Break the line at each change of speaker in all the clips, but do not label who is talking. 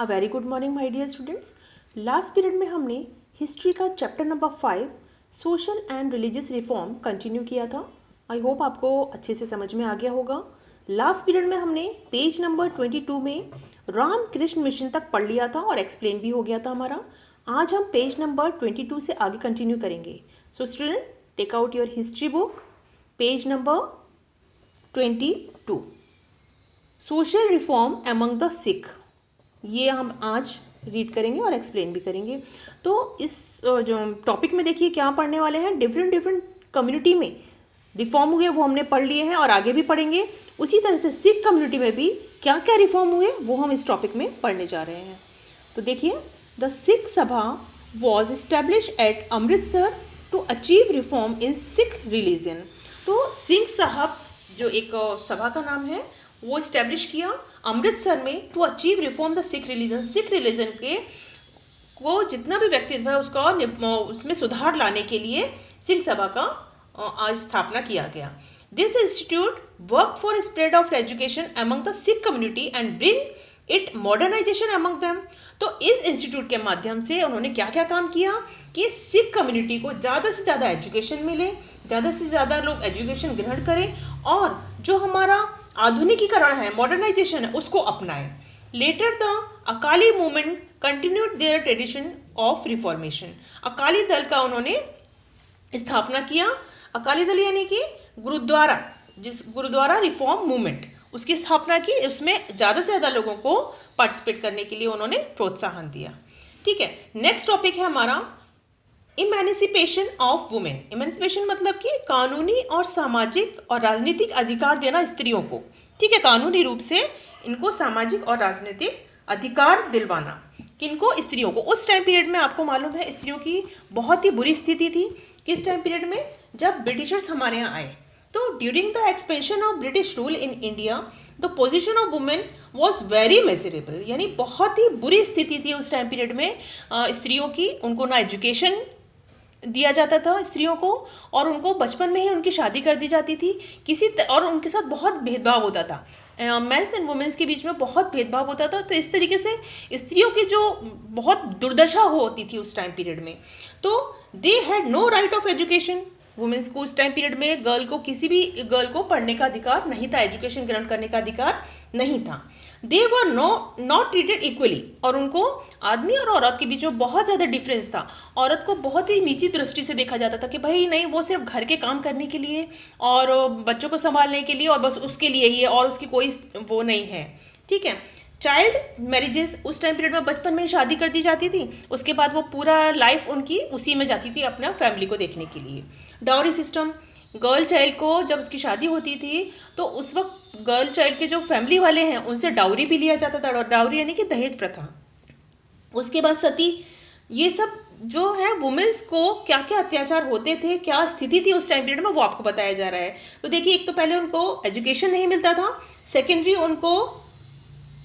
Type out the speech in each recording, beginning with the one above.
A very good morning my dear students. Last period में हमने history का chapter number 5 social and religious reform continue किया था। I hope आपको अच्छे से समझ में आ गया होगा। लास्ट पीरियड में हमने पेज नंबर 22 में रामकृष्ण मिशन तक पढ़ लिया था और एक्सप्लेन भी हो गया था हमारा। आज हम पेज नंबर 22 से आगे कंटिन्यू करेंगे। So student, take out your history book, page number 22, social reform among the Sikh. ये हम आज रीड करेंगे और एक्सप्लेन भी करेंगे। तो इस जो टॉपिक में देखिए क्या पढ़ने वाले हैं, डिफरेंट कम्युनिटी में रिफॉर्म हुए वो हमने पढ़ लिए हैं और आगे भी पढ़ेंगे। उसी तरह से सिख कम्युनिटी में भी क्या क्या रिफॉर्म हुए वो हम इस टॉपिक में पढ़ने जा रहे हैं। तो देखिए, the Sikh Sabha was establish at Amritsar to achieve reform in Sikh religion. तो सिंह साहब जो एक सभा का नाम है वो इस्टेब्लिश किया अमृतसर में to achieve reform the Sikh religion. Sikh religion के वो जितना भी व्यक्तित्व है उसका उसमें सुधार लाने के लिए सिंह सभा का स्थापना किया गया। This institute work for spread of education among the Sikh community and bring it modernization among them. तो इस इंस्टीट्यूट के माध्यम से उन्होंने क्या क्या काम किया कि सिख कम्युनिटी को ज़्यादा से ज़्यादा एजुकेशन मिले, ज़्यादा से ज़्यादा लोग एजुकेशन ग्रहण करें और जो हमारा आधुनिकीकरण है, मॉडर्नाइजेशन है, उसको अपनाएं। Later the Akali movement continued their tradition of reformation. Akali Dal का उन्होंने स्थापना किया। अकाली दल यानी कि गुरुद्वारा, जिस गुरुद्वारा रिफॉर्म मूवमेंट उसकी स्थापना की, उसमें ज़्यादा से ज़्यादा लोगों को पार्टिसिपेट करने के लिए उन्होंने प्रोत्साहन दिया। ठीक है, नेक्स्ट टॉपिक है हमारा इमेंसिपेशन ऑफ वुमेन। इमेंसिपेशन मतलब कि कानूनी और सामाजिक और राजनीतिक अधिकार देना स्त्रियों को। ठीक है, कानूनी रूप से इनको सामाजिक और राजनीतिक अधिकार दिलवाना। किनको? स्त्रियों को। उस टाइम पीरियड में आपको मालूम है स्त्रियों की बहुत ही बुरी स्थिति थी। किस टाइम पीरियड में? जब ब्रिटिशर्स हमारे यहाँ आए। तो during the expansion of British rule in India the position of women was very measurable. यानी बहुत ही बुरी स्थिति थी उस टाइम पीरियड में स्त्रियों की। उनको ना एजुकेशन दिया जाता था स्त्रियों को, और उनको बचपन में ही उनकी शादी कर दी जाती थी और उनके साथ बहुत भेदभाव होता था। मेंस एंड वुमेन्स के बीच में बहुत भेदभाव होता था। तो इस तरीके से स्त्रियों की जो बहुत दुर्दशा होती थी उस टाइम पीरियड में। तो they had no right of education. Womens को उस टाइम पीरियड में किसी भी गर्ल को पढ़ने का अधिकार नहीं था, एजुकेशन ग्रहण करने का अधिकार नहीं था। दे वर नॉट ट्रीटेड इक्वली। और उनको आदमी और औरत के बीच में बहुत ज़्यादा डिफरेंस था। औरत को बहुत ही नीची दृष्टि से देखा जाता था कि भाई नहीं, वो सिर्फ घर के काम करने के लिए और बच्चों को संभालने के लिए और बस उसके लिए ही है, और उसकी कोई वो नहीं है। ठीक है, चाइल्ड मैरिजेस उस टाइम पीरियड में बचपन में ही शादी कर दी जाती थी। उसके बाद वो पूरा लाइफ उनकी उसी में जाती थी अपना फैमिली को देखने के लिए। डाउरी सिस्टम, गर्ल चाइल्ड को जब उसकी शादी होती थी तो उस वक्त गर्ल चाइल्ड के जो फैमिली वाले हैं उनसे डाउरी भी लिया जाता था। डाउरी यानी कि दहेज प्रथा। उसके बाद सती। ये सब जो है वुमेन्स को क्या क्या अत्याचार होते थे, क्या स्थिति थी उस टाइम पीरियड में, वो आपको बताया जा रहा है। तो देखिए, एक तो पहले उनको एजुकेशन नहीं मिलता था, सेकेंडरी उनको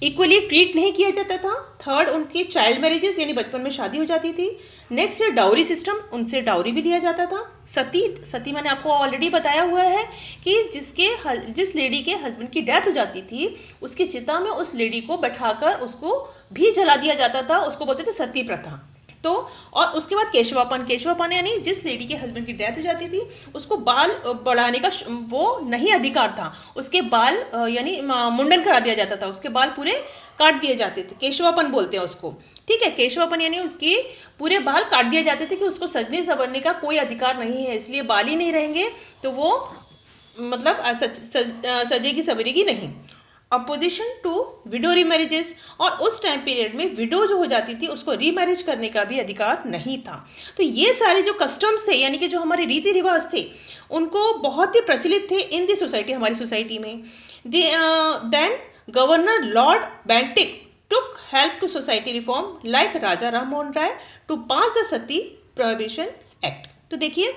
इक्वली ट्रीट नहीं किया जाता था, थर्ड उनकी चाइल्ड मैरिजेस यानी बचपन में शादी हो जाती थी, नेक्स्ट है डाउरी सिस्टम, उनसे डाउरी भी लिया जाता था। सती मैंने आपको ऑलरेडी बताया हुआ है कि जिस लेडी के हस्बैंड की डेथ हो जाती थी उसकी चिता में उस लेडी को बैठाकर उसको भी जला दिया जाता था, उसको बोलते थे सती प्रथा। तो और उसके बाद केशवापन यानी जिस लेडी के हस्बैंड की डेथ हो जाती थी उसको बाल बढ़ाने का वो नहीं अधिकार था, उसके बाल यानी मुंडन करा दिया जाता था, उसके बाल पूरे काट दिए जाते थे, केशवापन बोलते हैं उसको। ठीक है, केशवापन यानी उसके पूरे बाल काट दिए जाते थे कि उसको सजने संवरने का कोई अधिकार नहीं है, इसलिए बाल ही नहीं रहेंगे तो वो मतलब सजेगी सवरेगी नहीं। अपोजिशन टू विडो रीमैरिजेस, और उस टाइम पीरियड में विडो जो हो जाती थी उसको रीमैरिज करने का भी अधिकार नहीं था। तो ये सारे जो कस्टम्स थे यानी कि जो हमारे रीति रिवाज थे उनको बहुत ही प्रचलित थे इन दी सोसाइटी, हमारी सोसाइटी में। Then governor lord Bentinck took help to society reform like Raja Ram Mohan Roy to pass the sati prohibition act. तो देखिए,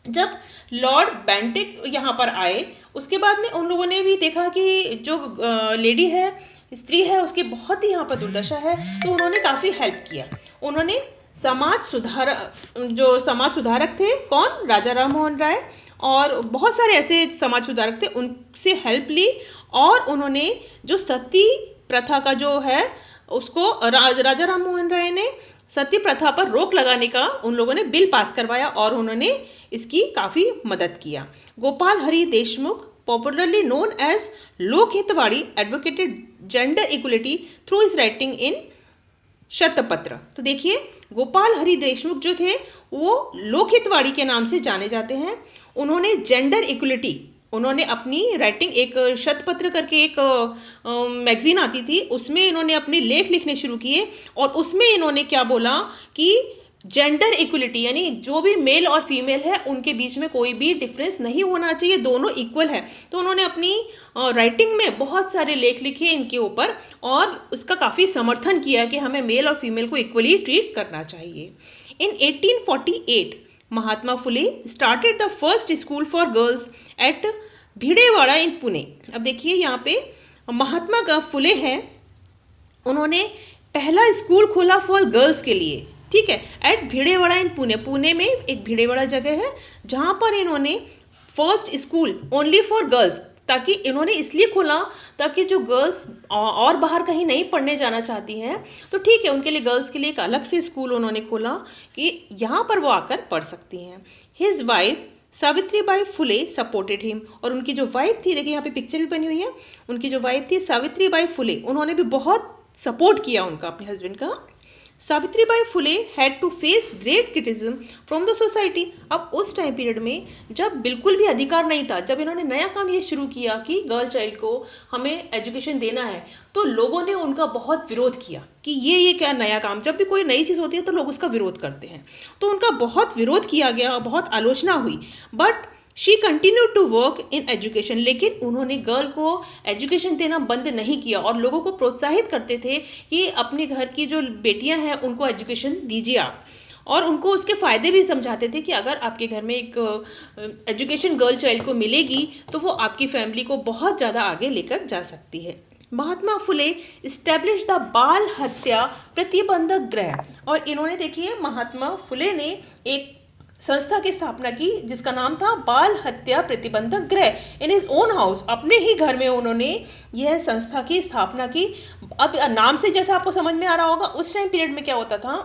जब लॉर्ड बेंटिक यहाँ पर आए उसके बाद में उन लोगों ने भी देखा कि जो लेडी है, स्त्री है, उसकी बहुत ही यहाँ पर दुर्दशा है, तो उन्होंने काफ़ी हेल्प किया। उन्होंने समाज सुधारक थे, कौन? राजा राम मोहन राय, और बहुत सारे ऐसे समाज सुधारक थे, उनसे हेल्प ली और उन्होंने जो सती प्रथा का जो है उसको राजा राम मोहन राय ने सती प्रथा पर रोक लगाने का उन लोगों ने बिल पास करवाया और उन्होंने इसकी काफ़ी मदद किया। Gopal Hari Deshmukh, popularly known as Lok Hitwadi, advocated gender equality through his writing in Shatapatra. तो देखिए गोपाल हरि देशमुख जो थे वो लोकहितवाड़ी के नाम से जाने जाते हैं। उन्होंने जेंडर इक्वलिटी, उन्होंने अपनी राइटिंग, एक शतपत्र करके एक मैगजीन आती थी, उसमें इन्होंने अपने लेख लिखने शुरू किए और उसमें इन्होंने क्या बोला कि जेंडर इक्वलिटी यानी जो भी मेल और फीमेल है उनके बीच में कोई भी डिफरेंस नहीं होना चाहिए, दोनों इक्वल है। तो उन्होंने अपनी राइटिंग में बहुत सारे लेख लिखे इनके ऊपर और उसका काफ़ी समर्थन किया कि हमें मेल और फीमेल को इक्वली ट्रीट करना चाहिए। In 1848 Mahatma Phule started the first school for girls at Bhidewada in Pune. अब देखिए यहाँ पे महात्मा फुले हैं, उन्होंने पहला स्कूल खोला फॉर गर्ल्स के लिए, ठीक है, एट भिड़ेवाड़ा इन पुणे। पुणे में एक भिड़ेवाड़ा जगह है जहाँ पर इन्होंने first school only for girls, ताकि इन्होंने इसलिए खोला ताकि जो गर्ल्स और बाहर कहीं नहीं पढ़ने जाना चाहती हैं तो ठीक है, उनके लिए गर्ल्स के लिए एक अलग से स्कूल उन्होंने खोला कि यहाँ पर वो आकर पढ़ सकती हैं। His wife Savitribai Phule supported him, और उनकी जो वाइफ थी, देखिए यहाँ पे पिक्चर भी बनी हुई है, उनकी जो वाइफ थी सावित्रीबाई फुले, उन्होंने भी बहुत सपोर्ट किया उनका, अपने हस्बैंड का। Savitribai Phule had to face great criticism from the society. अब उस टाइम पीरियड में जब बिल्कुल भी अधिकार नहीं था, जब इन्होंने नया काम ये शुरू किया कि गर्ल चाइल्ड को हमें एजुकेशन देना है, तो लोगों ने उनका बहुत विरोध किया कि ये क्या नया काम, जब भी कोई नई चीज़ होती है तो लोग उसका विरोध करते हैं, तो उनका बहुत विरोध किया गया, बहुत आलोचना हुई। But she continue to work in education, लेकिन उन्होंने गर्ल को एजुकेशन देना बंद नहीं किया और लोगों को प्रोत्साहित करते थे कि अपने घर की जो बेटियां हैं उनको एजुकेशन दीजिए आप, और उनको उसके फ़ायदे भी समझाते थे कि अगर आपके घर में एक एजुकेशन गर्ल चाइल्ड को मिलेगी तो वो आपकी फैमिली को बहुत ज़्यादा आगे लेकर जा सकती है। महात्मा फुले इस्टेब्लिश द बाल हत्या प्रतिबंधक गृह, और इन्होंने देखिए महात्मा फुले ने एक संस्था की स्थापना की जिसका नाम था बाल हत्या प्रतिबंधक गृह। इन हिज ओन हाउस, अपने ही घर में उन्होंने यह संस्था की स्थापना की। अब नाम से जैसा आपको समझ में आ रहा होगा, उस टाइम पीरियड में क्या होता था,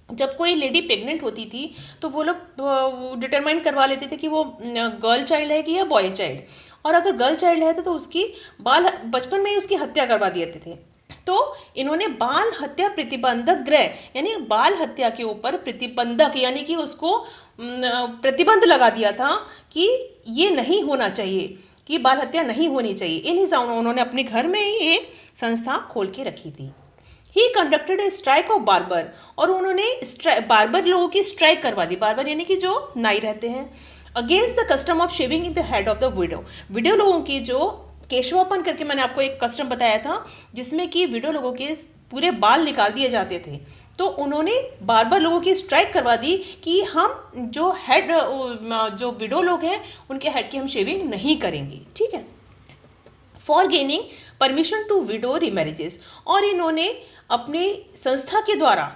जब कोई लेडी प्रेग्नेंट होती थी तो वो लोग डिटरमाइन करवा लेते थे कि वो गर्ल चाइल्ड है कि या बॉय चाइल्ड, और अगर गर्ल चाइल्ड है तो उसकी बचपन में ही उसकी हत्या करवा देते थे। तो इन्होंने बाल हत्या प्रतिबंधक गृह यानी बाल हत्या के ऊपर प्रतिबंधक यानी कि उसको प्रतिबंध लगा दिया था कि ये नहीं होना चाहिए, कि बाल हत्या नहीं होनी चाहिए। उन्होंने अपने घर में ही एक संस्था खोल के रखी थी। ही कंडक्टेड ए स्ट्राइक ऑफ बार्बर, और उन्होंने बार्बर लोगों की स्ट्राइक करवा दी। बार्बर यानी कि जो नाई रहते हैं। Against the custom of shaving in the head of the widow, window लोगों की जो केशवापन करके मैंने आपको एक कस्टम बताया था जिसमें कि विडो लोगों के पूरे बाल निकाल दिए जाते थे, तो उन्होंने बार्बर लोगों की स्ट्राइक करवा दी कि हम जो विडो लोग हैं उनके हेड की हम शेविंग नहीं करेंगे, ठीक है। For gaining permission to widow remarriages, और इन्होंने अपने संस्था के द्वारा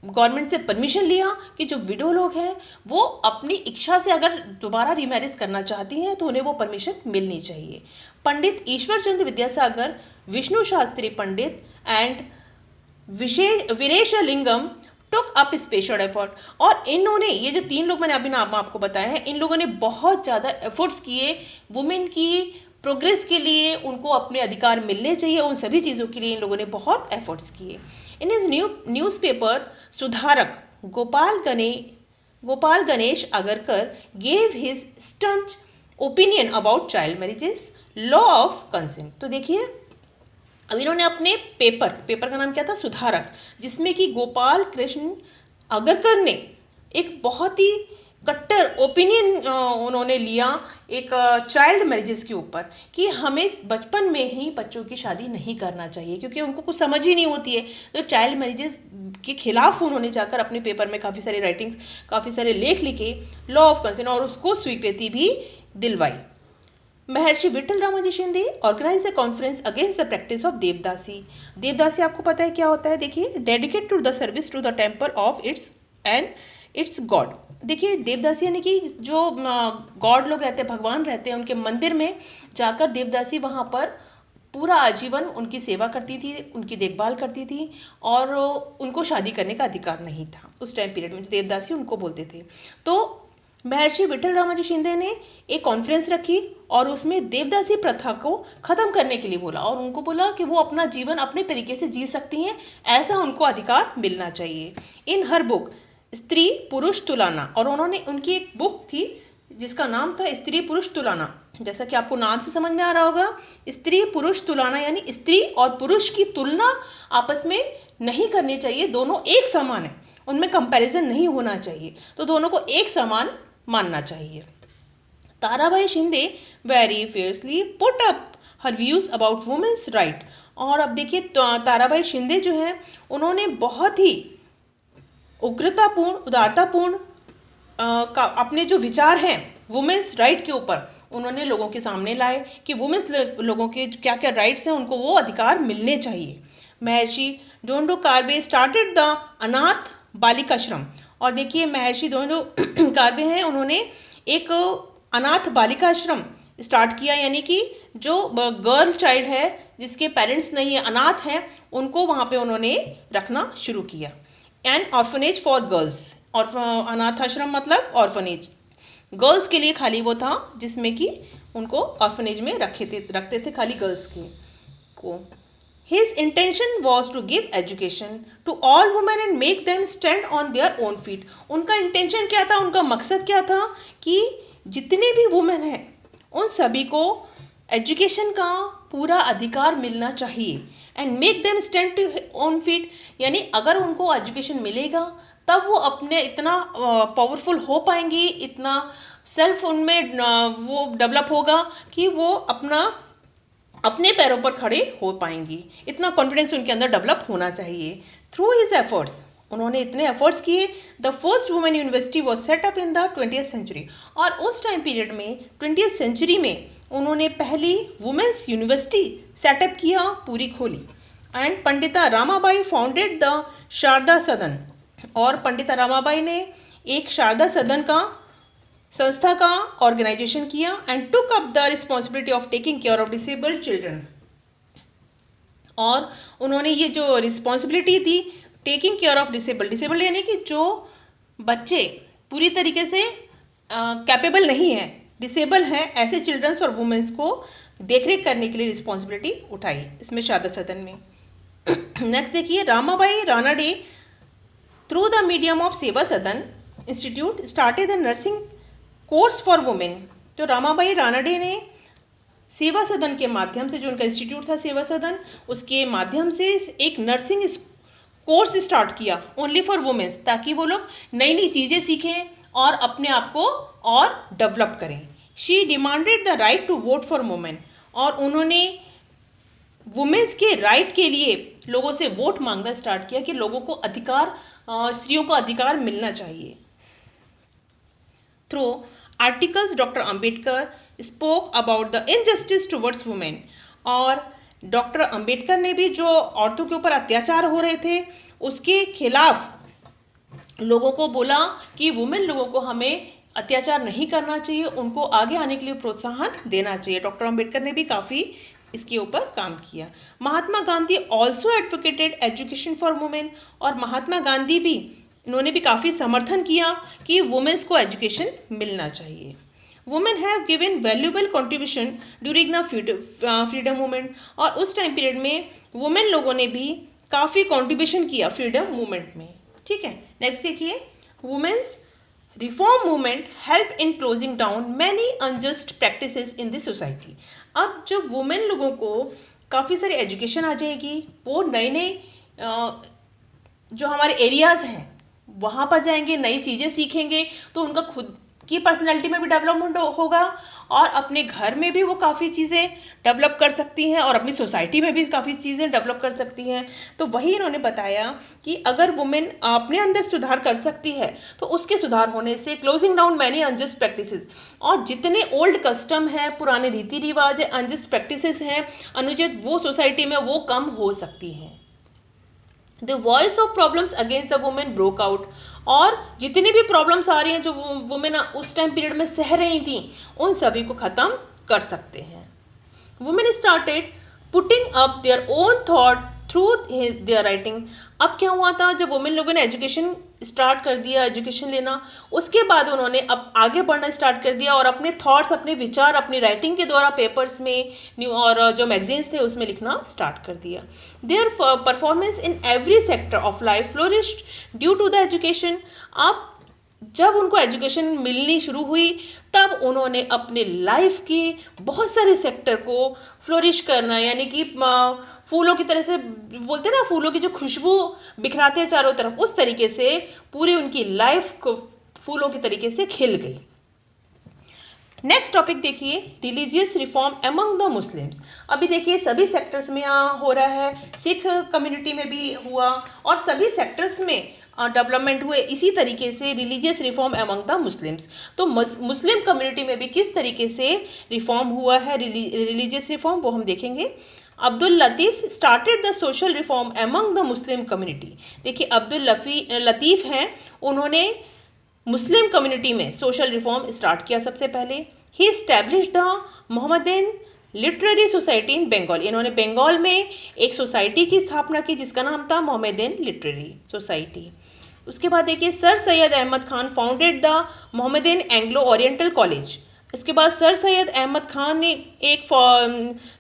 गवर्नमेंट से परमिशन लिया कि जो विडो लोग हैं वो अपनी इच्छा से अगर दोबारा रीमैरिज करना चाहती हैं तो उन्हें वो परमिशन मिलनी चाहिए। Pandit Ishwar Chandra Vidyasagar, Vishnu Shastri Pandit and Veeresalingam took up special effort, और इन्होंने ये जो तीन लोग मैंने अभी नाम आपको बताया है, इन लोगों ने बहुत ज़्यादा एफर्ट्स किए वुमेन की प्रोग्रेस के लिए, उनको अपने अधिकार मिलने चाहिए, उन सभी चीज़ों के लिए इन लोगों ने बहुत एफर्ट्स किए। इन हिज न्यूज़पेपर सुधारक Gopal Ganesh Agarkar gave his stunt opinion about child marriages, law of consent. तो देखिए अब इन्होंने अपने पेपर का नाम क्या था, सुधारक, जिसमें कि गोपाल कृष्ण अगरकर ने एक बहुत ही कट्टर ओपिनियन उन्होंने लिया एक चाइल्ड मैरिजेस के ऊपर कि हमें बचपन में ही बच्चों की शादी नहीं करना चाहिए क्योंकि उनको कुछ समझ ही नहीं होती है। तो चाइल्ड मैरिजेस के खिलाफ उन्होंने जाकर अपने पेपर में काफ़ी सारे राइटिंग्स, काफ़ी सारे लेख लिखे, लॉ ऑफ कंसेंट, और उसको स्वीकृति भी दिलवाई। Maharshi Vitthal Ramji Shinde organize a conference against the practice of devadasi. Devadasi आपको पता है क्या होता है, देखिए dedicate to the service to the temple of its God. देखिए देवदासी यानी कि जो गॉड लोग रहते हैं, भगवान रहते हैं, उनके मंदिर में जाकर देवदासी वहाँ पर पूरा आजीवन उनकी सेवा करती थी, उनकी देखभाल करती थी और उनको शादी करने का अधिकार नहीं था उस टाइम पीरियड में। जो देवदासी उनको बोलते थे। तो महर्षि विठल रामाजी शिंदे ने एक कॉन्फ्रेंस रखी और उसमें देवदासी प्रथा को ख़त्म करने के लिए बोला और उनको बोला कि वो अपना जीवन अपने तरीके से जी सकती हैं, ऐसा उनको अधिकार मिलना चाहिए। इन हर बुक स्त्री पुरुष तुलना, और उन्होंने उनकी एक बुक थी जिसका नाम था स्त्री पुरुष तुलना। जैसा कि आपको नाम से समझ में आ रहा होगा, स्त्री पुरुष तुलना यानी स्त्री और पुरुष की तुलना आपस में नहीं करनी चाहिए, दोनों एक समान है, उनमें कंपैरिजन नहीं होना चाहिए, तो दोनों को एक समान मानना चाहिए। Tarabai Shinde very fiercely put up her views about womens right. और अब देखिए ताराबाई शिंदे जो है उन्होंने बहुत ही उग्रतापूर्ण उदारतापूर्ण अपने जो विचार हैं वुमेन्स राइट के ऊपर उन्होंने लोगों के सामने लाए कि वुमेन्स लोगों के क्या क्या राइट्स हैं, उनको वो अधिकार मिलने चाहिए। महर्षि डोंडो कार्बे स्टार्टेड द अनाथ बालिकाश्रम। और देखिए महर्षि डोंडो कार्बे हैं, उन्होंने एक अनाथ बालिकाश्रम स्टार्ट किया, यानी कि जो गर्ल चाइल्ड है जिसके पेरेंट्स नहीं है, अनाथ हैं, उनको वहाँ पे उन्होंने रखना शुरू किया। एन ऑर्फनेज फॉर गर्ल्स, और अनाथ आश्रम मतलब ऑर्फनेज, गर्ल्स के लिए खाली वो था जिसमें कि उनको ऑर्फनेज में रखते थे खाली गर्ल्स को। His intention was to give education to all women and make them stand on their own feet. उनका इंटेंशन क्या था, उनका मकसद क्या था कि जितने भी वुमेन हैं उन सभी को एजुकेशन का पूरा अधिकार मिलना चाहिए। And make them stand to on feet, यानी अगर उनको एजुकेशन मिलेगा तब वो अपने इतना पावरफुल हो पाएंगी, इतना सेल्फ उनमें वो डेवलप होगा कि वो अपने पैरों पर खड़े हो पाएंगी, इतना कॉन्फिडेंस उनके अंदर डेवलप होना चाहिए। थ्रू हिज एफर्ट्स, उन्होंने इतने एफर्ट्स किए, the first women university was set up in the 20th century. और उस टाइम पीरियड में 20th सेंचुरी में उन्होंने पहली वुमेन्स यूनिवर्सिटी सेटअप किया, पूरी खोली। And Pandita Ramabai founded the Sharda सदन, और पंडिता रामाबाई ने एक शारदा सदन का संस्था का ऑर्गेनाइजेशन किया। And took up the responsibility of taking care of disabled children, और उन्होंने ये जो रिस्पॉन्सिबिलिटी थी टेकिंग केयर ऑफ डिसेबल्ड यानी कि जो बच्चे पूरी तरीके से कैपेबल नहीं है, डिसेबल हैं, ऐसे चिल्ड्रंस और वुमेन्स को देखरेख करने के लिए रिस्पॉन्सिबिलिटी उठाई इसमें शारदा सदन में। नेक्स्ट देखिए, Ramabai Ranade through the medium of सेवा सदन institute started the nursing course for women. तो रामाबाई रानाडे ने सेवा सदन के माध्यम से, जो उनका इंस्टीट्यूट था सेवा सदन, उसके माध्यम से एक नर्सिंग कोर्स स्टार्ट किया ओनली फॉर वुमेन्स, ताकि वो लोग नई नई चीज़ें सीखें और अपने आप को और डेवलप करें। She demanded the right to vote for women, और उन्होंने वुमेन्स के राइट के लिए लोगों से वोट मांगना स्टार्ट किया कि लोगों को अधिकार, स्त्रियों को अधिकार मिलना चाहिए। Through articles doctor Ambedkar spoke about the injustice towards women, और डॉक्टर अंबेडकर ने भी जो औरतों के ऊपर अत्याचार हो रहे थे उसके खिलाफ लोगों को बोला कि वुमेन लोगों को हमें अत्याचार नहीं करना चाहिए, उनको आगे आने के लिए प्रोत्साहन देना चाहिए। डॉक्टर अंबेडकर ने भी काफ़ी इसके ऊपर काम किया। Mahatma Gandhi also advocated education for women, और महात्मा गांधी भी, इन्होंने भी काफ़ी समर्थन किया कि वुमेन्स को एजुकेशन मिलना चाहिए। Women have given valuable contribution during the freedom movement, और उस टाइम पीरियड में वुमेन लोगों ने भी काफ़ी कंट्रीब्यूशन किया फ्रीडम मूवमेंट में। ठीक है, नेक्स्ट देखिए, womens reform movement help in closing down many unjust practices in this society. अब जब वुमेन लोगों को काफ़ी सारी एजुकेशन आ जाएगी, वो नए नए जो हमारे एरियाज़ हैं वहाँ पर जाएंगे, नई चीज़ें सीखेंगे, तो उनका खुद की पर्सनैलिटी में भी डेवलपमेंट होगा और अपने घर में भी वो काफ़ी चीज़ें डेवलप कर सकती हैं और अपनी सोसाइटी में भी काफ़ी चीज़ें डेवलप कर सकती हैं। तो वही इन्होंने बताया कि अगर वुमेन अपने अंदर सुधार कर सकती है तो उसके सुधार होने से closing down many unjust practices, और जितने ओल्ड कस्टम हैं, पुराने रीति रिवाज है, अनजस्ट प्रैक्टिसेस हैं, अनुचित, वो सोसाइटी में वो कम हो सकती हैं। The voice of problems against the women broke out, और जितनी भी प्रॉब्लम्स आ रही हैं जो वुमेन उस टाइम पीरियड में सह रही थी, उन सभी को ख़त्म कर सकते हैं। Women started putting up their own thought through their writing. अब क्या हुआ था, जब वुमेन लोगों ने एजुकेशन स्टार्ट कर दिया, एजुकेशन लेना, उसके बाद उन्होंने अब आगे बढ़ना स्टार्ट कर दिया और अपने थॉट्स, अपने विचार अपनी राइटिंग के द्वारा पेपर्स में, न्यू और जो मैगजीन्स थे उसमें लिखना स्टार्ट कर दिया। Their performance in every sector of life flourished due to the education. अब जब उनको एजुकेशन मिलनी शुरू हुई तब उन्होंने अपने लाइफ के बहुत सारे सेक्टर को फ्लोरिश करना, यानी कि फूलों की तरह से, बोलते हैं ना, फूलों की जो खुशबू बिखराते हैं चारों तरफ, उस तरीके से पूरी उनकी लाइफ को फूलों के तरीके से खिल गई। नेक्स्ट टॉपिक देखिए, religious reform among the Muslims. अभी देखिए सभी सेक्टर्स में यहाँ हो रहा है, सिख कम्युनिटी में भी हुआ और सभी सेक्टर्स में डेवलपमेंट हुए। इसी तरीके से religious reform among the Muslims, तो मुस्लिम कम्युनिटी में भी किस तरीके से रिफॉर्म हुआ है, रिलीजियस रिफॉर्म, वो हम देखेंगे। Abdul Latif started the social reform among the Muslim community. देखिए अब्दुल लतीफ़ हैं, उन्होंने मुस्लिम कम्युनिटी में सोशल रिफॉर्म स्टार्ट किया सबसे पहले। He established the Mohammedan Literary Society in Bengal. इन्होंने बंगाल में एक सोसाइटी की स्थापना की जिसका नाम था मोहम्मदन लिटरेरी सोसाइटी। उसके बाद देखिए sir Syed Ahmed Khan founded the Mohammedan Anglo Oriental college. उसके बाद सर सैयद अहमद खान ने एक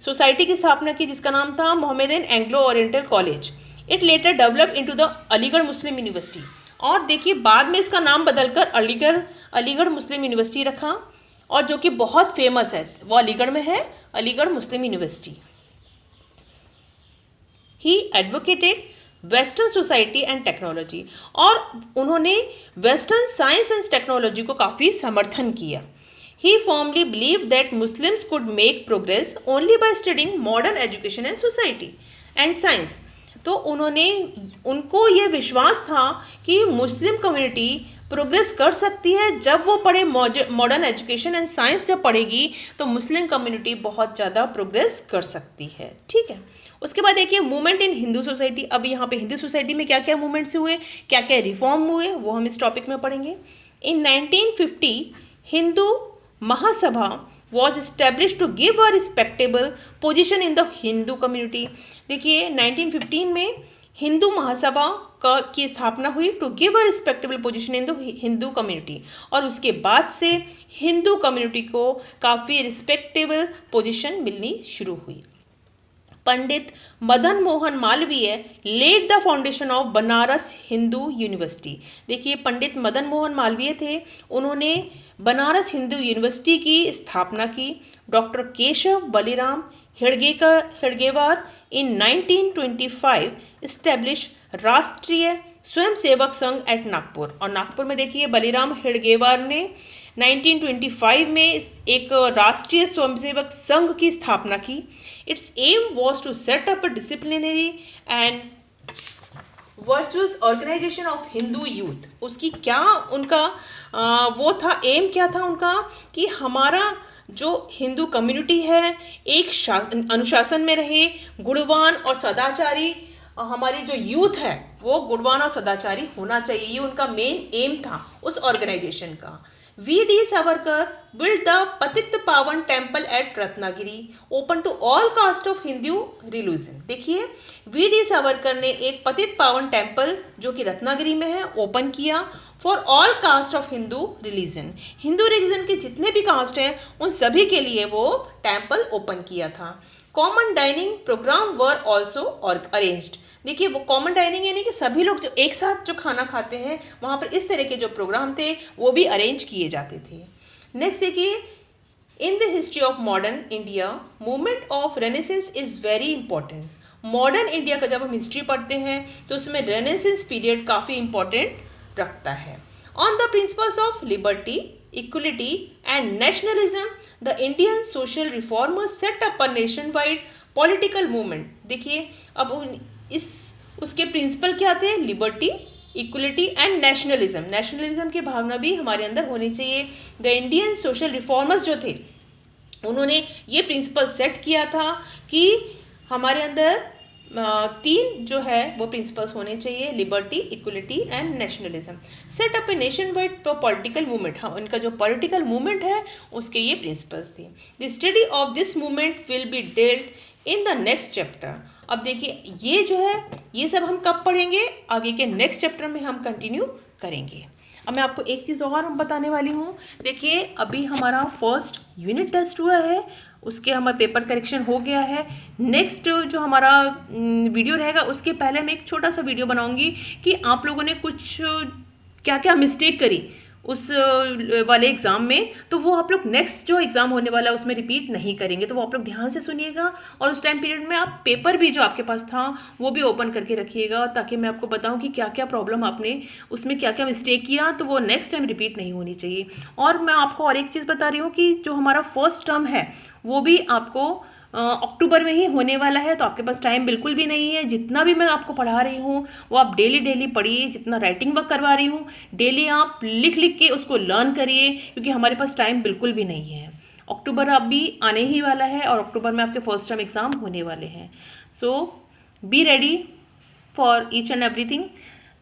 सोसाइटी की स्थापना की जिसका नाम था Mohammedan Anglo Oriental college. It later develop into the Aligarh Muslim university. और देखिए बाद में इसका नाम बदलकर अलीगढ़ मुस्लिम यूनिवर्सिटी रखा, और जो कि बहुत फेमस है वो अलीगढ़ में है, Aligarh Muslim University. He advocated western society and technology, और उन्होंने वेस्टर्न साइंस एंड टेक्नोलॉजी को काफ़ी समर्थन किया। He formally believe that Muslims could make progress only by studying modern education and society and science. तो उनको ये विश्वास था कि मुस्लिम कम्युनिटी प्रोग्रेस कर सकती है जब वो पढ़े मॉडर्न एजुकेशन एंड साइंस। जब पढ़ेगी तो मुस्लिम कम्युनिटी बहुत ज़्यादा प्रोग्रेस कर सकती है, ठीक है। उसके बाद देखिए मूवमेंट इन हिंदू सोसाइटी। अब यहाँ पे हिंदू सोसाइटी में क्या क्या मूवमेंट्स हुए, क्या क्या रिफॉर्म हुए, वो हम इस टॉपिक में पढ़ेंगे। इन 1950 Hindu Mahasabha was established to give a respectable position in the Hindu community। देखिए 1915 में हिंदू महासभा की स्थापना हुई, to give a respectable position in the Hindu community, और उसके बाद से हिंदू कम्युनिटी को काफ़ी रिस्पेक्टेबल पोजीशन मिलनी शुरू हुई। Pandit Madan Mohan Malaviya led the foundation of Banaras Hindu University. देखिए पंडित मदन मोहन मालवीय थे, उन्होंने बनारस हिंदू यूनिवर्सिटी की स्थापना की। डॉक्टर केशव बलिराम हेडगेवार इन 1925 इस्टेब्लिश राष्ट्रीय स्वयंसेवक संघ एट नागपुर। और नागपुर में देखिए बलिराम हेडगेवार ने 1925 में एक राष्ट्रीय स्वयंसेवक संघ की स्थापना की। Its aim was to set up a disciplinary and virtuous organisation of Hindu youth. उसकी क्या उनका वो था, एम क्या था उनका, कि हमारा जो हिंदू कम्युनिटी है एक अनुशासन में रहे, गुणवान और सदाचारी, हमारी जो यूथ है वो गुणवान और सदाचारी होना चाहिए। ये उनका मेन एम था उस ऑर्गेनाइजेशन का। V.D. Savarkar built the Patit Pavan temple at Ratnagiri, open to all caste of Hindu religion. देखिए V.D. सावरकर ने एक पतित पावन टेम्पल जो कि रत्नागिरी में है ओपन किया for all caste of Hindu religion. Hindu religion के जितने भी कास्ट हैं उन सभी के लिए वो टेम्पल ओपन किया था। Common dining programme were also arranged. देखिए वो कॉमन डाइनिंग यानी कि सभी लोग जो एक साथ जो खाना खाते हैं वहाँ पर इस तरह के जो प्रोग्राम थे वो भी अरेंज किए जाते थे। नेक्स्ट देखिए in the history of modern India movement of renaissance is very important. Modern India का जब हम हिस्ट्री पढ़ते हैं तो उसमें रेनेसेंस पीरियड काफ़ी इंपॉर्टेंट रखता है। On the principles of liberty, equality and nationalism the Indian social reformers set up a nation wide political movement. देखिए अब उसके प्रिंसिपल क्या थे, liberty, equality and nationalism. Nationalism की भावना भी हमारे अंदर होनी चाहिए। द इंडियन सोशल रिफॉर्मर्स जो थे उन्होंने ये प्रिंसिपल सेट किया था कि हमारे अंदर तीन जो है वो प्रिंसिपल्स होने चाहिए, liberty, equality and nationalism. Set up a nation wide political movement. हाँ, उनका जो पॉलिटिकल मूवमेंट है उसके ये प्रिंसिपल्स थे। The study of this movement will be dealt in the next chapter. अब देखिए ये जो है ये सब हम कब पढ़ेंगे, आगे के नेक्स्ट चैप्टर में हम कंटिन्यू करेंगे। अब मैं आपको एक चीज़ और बताने वाली हूँ। देखिए अभी हमारा फर्स्ट यूनिट टेस्ट हुआ है, उसके हमारा पेपर करेक्शन हो गया है। नेक्स्ट जो हमारा वीडियो रहेगा उसके पहले मैं एक छोटा सा वीडियो बनाऊंगी कि आप लोगों ने कुछ क्या क्या मिस्टेक करी उस वाले एग्ज़ाम में, तो वो आप लोग नेक्स्ट जो एग्ज़ाम होने वाला है उसमें रिपीट नहीं करेंगे। तो वो आप लोग ध्यान से सुनिएगा और उस टाइम पीरियड में आप पेपर भी जो आपके पास था वो भी ओपन करके रखिएगा, ताकि मैं आपको बताऊं कि क्या क्या प्रॉब्लम आपने उसमें क्या क्या मिस्टेक किया, तो वो नेक्स्ट टाइम रिपीट नहीं होनी चाहिए। और मैं आपको और एक चीज़ बता रही हूँ कि जो हमारा फर्स्ट टर्म है वो भी आपको अक्टूबर में ही होने वाला है, तो आपके पास टाइम बिल्कुल भी नहीं है। जितना भी मैं आपको पढ़ा रही हूँ वो आप डेली डेली पढ़िए, जितना राइटिंग वर्क करवा रही हूँ डेली आप लिख लिख के उसको लर्न करिए, क्योंकि हमारे पास टाइम बिल्कुल भी नहीं है। अक्टूबर अभी आने ही वाला है और अक्टूबर में आपके फर्स्ट टर्म एग्ज़ाम होने वाले हैं। So be ready for each and everything.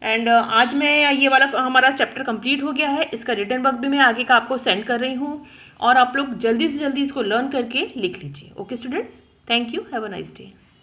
And आज मैं ये वाला हमारा चैप्टर कंप्लीट हो गया है, इसका रिटर्न वर्क भी मैं आगे का आपको सेंड कर रही हूँ और आप लोग जल्दी से जल्दी इसको लर्न करके लिख लीजिए। Okay students, thank you, have a nice day.